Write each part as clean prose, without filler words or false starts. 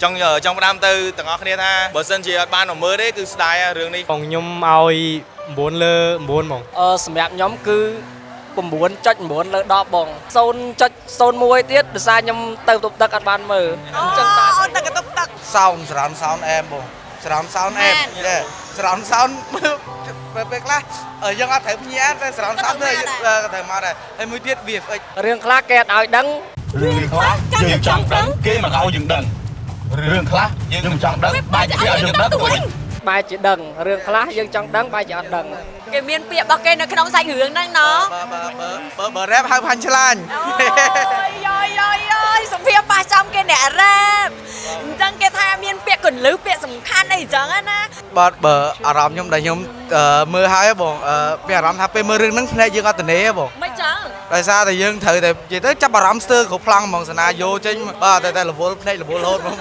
trong năm tư từng ngọc kia tha bờ sân chỉ ban ở mưa đấy cứ style rừng đi ของខ្ញុំឲ្យ9លើ9ហ្មង សម្រាប់ខ្ញុំគឺ9.9លើ10បង0.01ទៀតដោយសារខ្ញុំទៅទប់ទឹកអត់បានមើលអញ្ចឹងតា ទឹកកតុកទឹក sound surround sound emបង surround sound em surround sound ពេលខ្លះយើងអត់ត្រូវភ្ញាក់តែ surround sound ទៅត្រូវមកដែរហើយមួយទៀត VFX រឿងខ្លះគេអត់ឲ្យដឹង រឿងខ្លះយើងចង់ដឹងគេមិនឲ្យយើងដឹងរឿងខ្លះយើងមិនចង់ដឹងបែរជាឲ្យយើងដឹងទៅវិញ បែរជាដឹងរឿងខ្លះយើងចង់ដឹងបែរជាអត់ដឹង គេមានពាក្យរបស់គេនៅក្នុងសាច់រឿងហ្នឹងណោះ បើ rap ហៅផាញ់ឆ្លាញ់ យសុភាប៉ះចំគេអ្នករ៉េបអញ្ចឹងគេថាមានពាក្យកន្លឹះពាក្យសំខាន់អីអញ្ចឹងណា បើអារម្មណ៍ខ្ញុំដែលខ្ញុំមើលហើយបងមានអារម្មណ៍ថាពេលមើលរឿងហ្នឹងភ្នែកយើងអត់ទៅទេបង មិនចឹង ដោយសារតែយើងត្រូវតែនិយាយទៅចាប់អារម្មណ៍ស្ទើរគ្រប់ប្លង់ហ្មងសណាយោចេញបាទតែរវល់ភ្នែករវល់រហូតហ្មង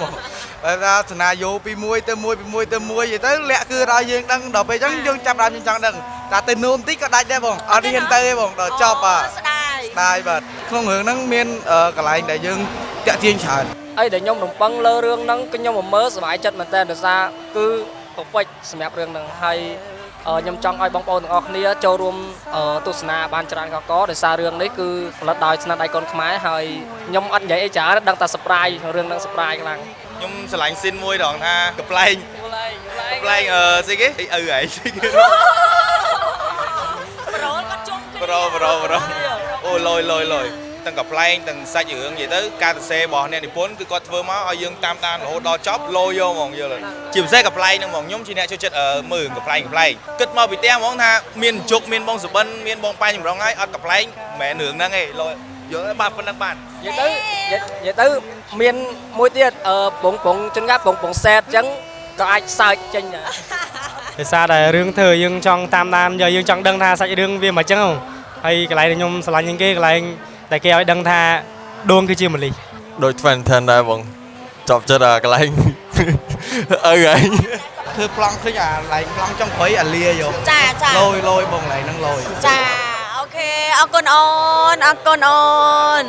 បើថាសណាយោពីមួយទៅមួយពីមួយទៅមួយនិយាយទៅលាក់គឺដល់យើងដឹងដល់ពេលអញ្ចឹងយើងចាប់អារម្មណ៍យើងចង់ដឹងតែទៅនោមបន្តិចក៏ដាច់ដែរបងអត់ហ៊ានទៅទេបងដល់ចប់បាទ ស្ដាយ ដាយបាទក្នុងរឿងហ្នឹងមានកន្លែងដែលយើងតាក់ទាញច្រើន អីដែលខ្ញុំរំពឹងលើរឿងហ្នឹងគឺខ្ញុំមើលសប្បាយចិត្តមែនតើដោយសារគឺ perfect សម្រាប់រឿងហ្នឹងហើយខ្ញុំចង់ឲ្យបងប្អូនទាំងអស់គ្នាចូលរួមទស្សនាបានច្រើនកកដោយសាររឿងនេះគឺផលិតដោយស្នាដៃកូនខ្មែរហើយខ្ញុំអត់និយាយអីច្រើនដឹងតែ surprise រឿងហ្នឹង surprise ខ្លាំង ខ្ញុំឆ្លាញ់ស៊ីនមួយដងថាកប្លែងស្អីគេអីឪហើយស្អីគេ ប្រូលគាត់ជុំគ្នា ប្រូអូលយទាំងកប្លែងទាំងសាច់រឿងនិយាយទៅការសរសេររបស់អ្នកនិពន្ធគឺគាត់ធ្វើមកឲ្យយើងតាមដានរហូតដល់ចប់លោយកហ្មងយល់ជាពិសេសកប្លែងហ្នឹងហ្មងខ្ញុំជាអ្នកចូលចិត្តមើលកប្លែងគិតមកពីផ្ទះហ្មងថាមានជុកមានបងសុបិនមានបងប៉ែចម្រងហើយអត់កប្លែងមិនមែនរឿងហ្នឹងទេលយយកបាទប៉ុណ្្នឹងបាទ និយាយទៅមានមួយទៀតបងចឹងណាបងសែតអញ្ចឹងក៏អាចសើចចេញដែរ ដោយសារតែរឿងធ្វើយើងចង់តាមដានយើងចង់ដឹងថាសាច់រឿងវាមិនអញ្ចឹងហើយកន្លែងដែលខ្ញុំស្រឡាញ់ជាងគេកន្លែងតែគេឲ្យដឹងថាដួងគឺជាម្លិះ ដូច Fantan ដែរបងចប់ចិត្តអាកន្លែង ឪហើយ ធ្វើប្លង់ឃើញអាកន្លែងប្លង់ចុងក្រោយអាលាយក ចាចា លយបងកន្លែងហ្នឹងលយ ចាអូខេអរគុណអូន